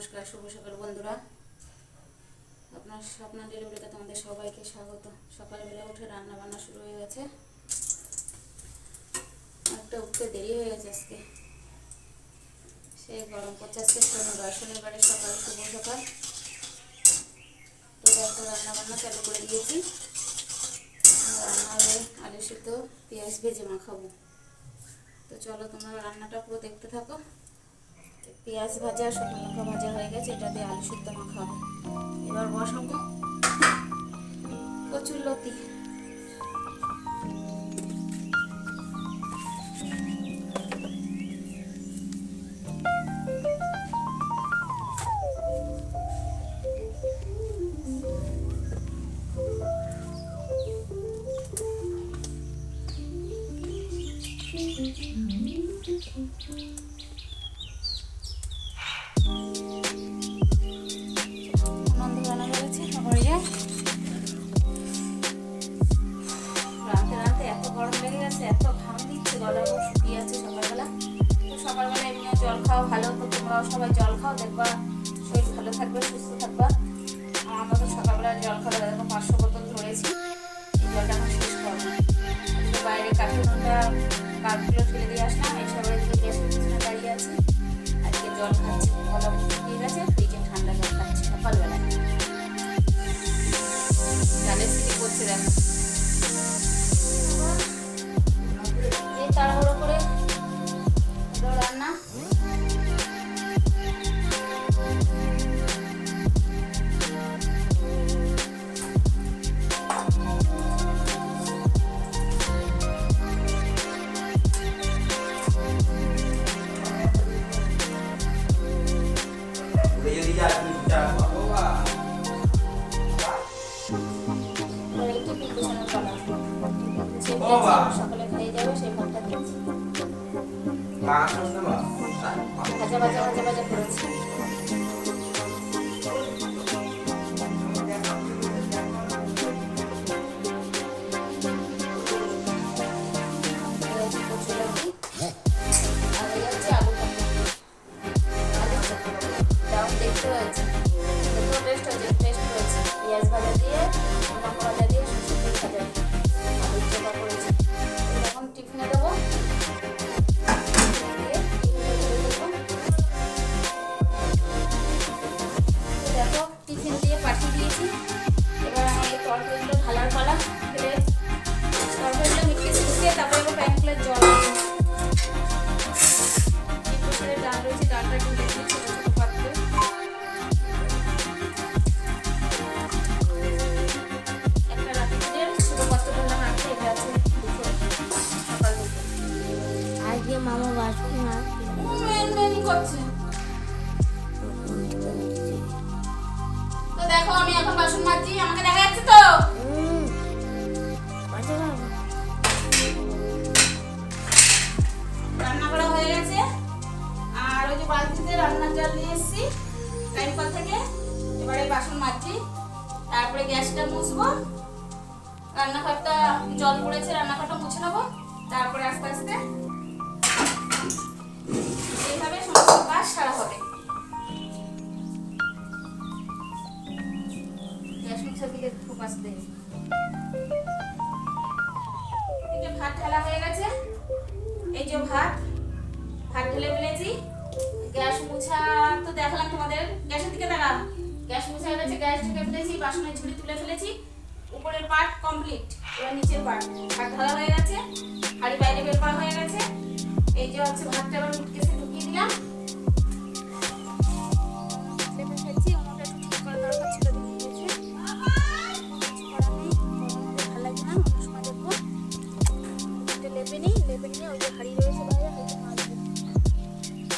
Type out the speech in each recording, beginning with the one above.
নমস্কার, শুভ সকাল বন্ধুরা। আপনার ডেলিভারিতে তোমাদের সবাইকে স্বাগত। সকালবেলা উঠে রান্না বান্না শুরু হয়ে গেছে। একটা উঠতে দেরি হয়ে গেছে আজকে, সে গরম পড়ছে। আজকে শনিবারে সকাল, শুভ সকাল। তো দেখো রান্না বান্না চালু করে দিয়েছি। রান্না হবে আলু সিদ্ধ, পেঁয়াজ ভেজে মাখাবো। তো চলো তোমরা রান্নাটা পুরো দেখতে থাকো। পেঁয়াজ ভাজা, শুকনো লঙ্কা ভাজা হয়ে গেছে, এটা দিয়ে আলু সিদ্ধ মাখাবো। এবার বসাবো কচুরলতি। এত ঘাম দিচ্ছে, গলাও শুকিয়ে আছে সকালবেলা। তো সকালবেলা এমনিও জল খাও ভালো, তো তোমরাও সবাই জল খাও, দেখবা শরীর ভালো থাকবে, সুস্থ থাকবা। আমার মতো সকালবেলা জল খাওয়া, দেখো 500 বোতল ধরেছি। এই জলটা এখন শেষ করবো। বাইরে কাঠুনটা কাঠগুলো ফেলে দিয়ে আসলাম, এই সবাই দিকে গ্যাসের পিছনে দাঁড়িয়ে আছে। আজকে জল খাচ্ছি, গলা শুকিয়ে গেছে, ফ্রিজে ঠান্ডা জল খাচ্ছি সকালবেলা। ডালের সিটি করছে দেখো, তাড়াহুড়ো করে রান্না। সকালে খেয়ে যাবে, সেই ভাতটা দিয়েছি। ভাজা ভাজা ভাজা ভাজা করেছি। পেঁয়াজ ভাজা দিয়ে, লঙ্কা ভাজা দিয়ে, ভাজা করেছি। এখন টিফিনে দেবো। দেখো টিফিন দিয়ে পাঠিয়ে দিয়েছি। এবার আমার এই তরকারিগুলো ঢালার পালা। তরকারিগুলো মিক্সি শুকিয়ে তারপরে এবার প্যানগুলোর জল ডাল রয়েছে, ডালটা একটু দেখি ছোটো ছোটো পাত্রে। একটা রাতে ছোটো পাত্র ডালা রাখতে, এটা আছে সকাল দুটো। আজকে মামা বাসন করছে। তো দেখো আমি এখন বাসন মাজছি, আমাকে দেখা যাচ্ছে তো? রান্না করা হয়ে গেছে। আর ওই যে বালতিতে রান্নার জল নিয়ে এসেছি টাইম কল থেকে। এবারে বাসন মাজছি, তারপরে গ্যাসটা মুছবো। রান্নাঘরটা জল পড়েছে, রান্নাঘরটা মুছে নেবো। তারপরে আস্তে আস্তে এইভাবে সমস্ত কাজ সারা হবে। গ্যাস মুছার দিকে ফোকাস দেই। এদিকে ভাত ঢালা হয়ে গেছে। এই যে ভাত ঢেলে ফেলেছি। গ্যাস মুছা তো দেখালাম তোমাদের, গ্যাসের দিকে দেখা। গ্যাস মুছা হয়ে গেছে, গ্যাস ঢেকে ফেলেছি, বাসনের ঝুড়ি তুলে ফেলেছি। উপরের পার্ট কমপ্লিট, এবার নিচের পার্ট। ভাত ঢালা হয়ে গেছে, হাঁড়ি বাইরে বের করা হয়ে গেছে। এই যে হচ্ছে ভাতটা এবার উঠকেসে ঢুকিয়ে দিলাম। লেপে ফেলছি, ওনাটা একটু ঠিক করা দরকার ছিল, ঢুকিয়েছে। কিছু করার নেই, ভালো লাগে না, অন্য সময় দেখবো। লেপে নিই, ওই যে হাঁড়ি রয়েছে বাইরে, হয়তো মাজবো।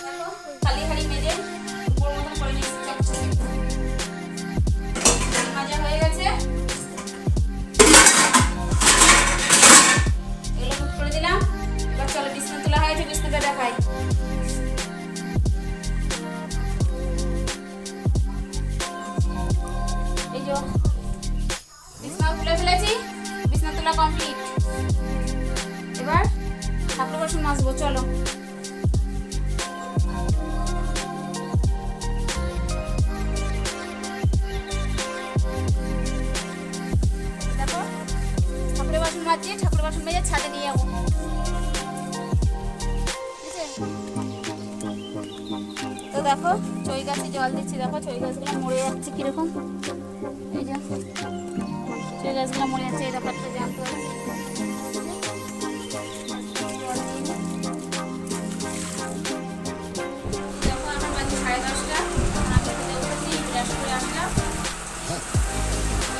দেখো খালি হাঁড়ি মেজে উপর মতন করে নিয়েছি চকচকে। মাজা হয়ে গেছে, এগুলো মুখ করে দিলাম। এবার চলো বিছনা তোলা হয়েছে, বিছনাটা দেখাই। বাসন মেজে ছাদে নিয়ে যাবো। ঠিক আছে? তো দেখো চই গাছে জল দিচ্ছি, দেখো চই গাছগুলো মরে যাচ্ছে কিরকম। এই যে চই গাছগুলো মরে যাচ্ছে, এই দেখো একটা জ্যান্ত আছে। দেখো আমার বাজে 10:30, আমি খেতে উঠেছি, ব্রাশ করে আসলাম।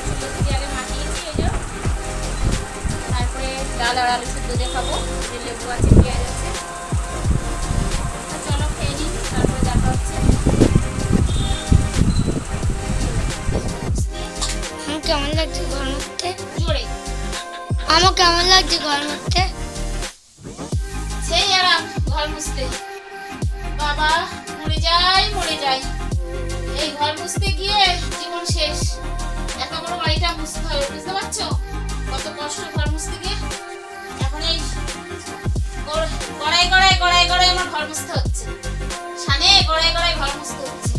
ছোটো থেকে আগে মাখিয়েছি, এই যে তারপরে ডাল আর আলু শুদ্ধ দিয়ে খাবো, যে লেবু আছে পেঁয়াজ আছে। তো চলো খেয়ে নিই, তারপরে দেখা হচ্ছে। আমার কেমন লাগছে ঘর মধ্যে? জোরে আমার কেমন লাগছে ঘর মধ্যে? সেই আরাম ঘর মুছতে, বাবা মরে যাই। এই ঘর মুছতে গিয়ে জীবন শেষ। এত বড় বাড়িটা মুছতে হবে, বুঝতে পারছো কত কষ্ট ঘর মুছতে গিয়ে। এখন এই গড়াই আমার ঘর মুছতে হচ্ছে, সামনে গড়াই ঘর মুছতে হচ্ছে।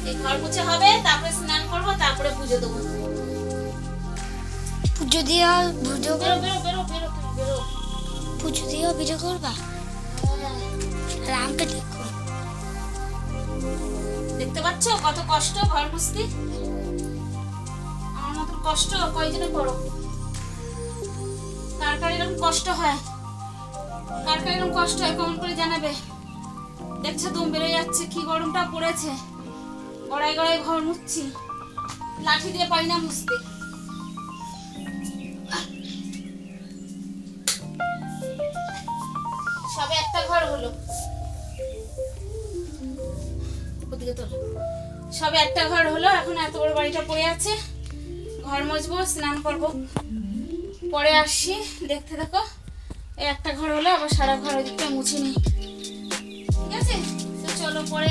এই ঘর মুছে হবে, তারপরে স্নান করবো, তারপরে পুজো দেবো। পুজো দিয়ে পুজো বেরো বেরো বেরো বেরো তুমি বেরো। পুজো দিয়েও ভিডিও করবা? আর আমাকে দেখো, দেখতে পাচ্ছ কত কষ্ট ঘর মুছতে। আমার মতন কষ্ট কয়জনে করো? কার কার এরকম কষ্ট হয়? কার কার এরকম কষ্ট হয় কমেন্ট করে জানাবে। দেখছো দম বেড়ে যাচ্ছে, কি গরমটা পড়েছে। গড়াই ঘর মুছছি, লাঠি দিয়ে পারি না মুছতে। সবে একটা ঘর হলো, ওদিকে তোল। সবে একটা ঘর হলো, এখন এত বড় বাড়িটা পড়ে আছে। ঘর মুছবো, স্নান করবো, পরে আসছি, দেখতে থাকো। এই একটা ঘর হলো, আবার সারা ঘর ওদিকটা মুছে নিই। ঠিক আছে, তো চলো পরে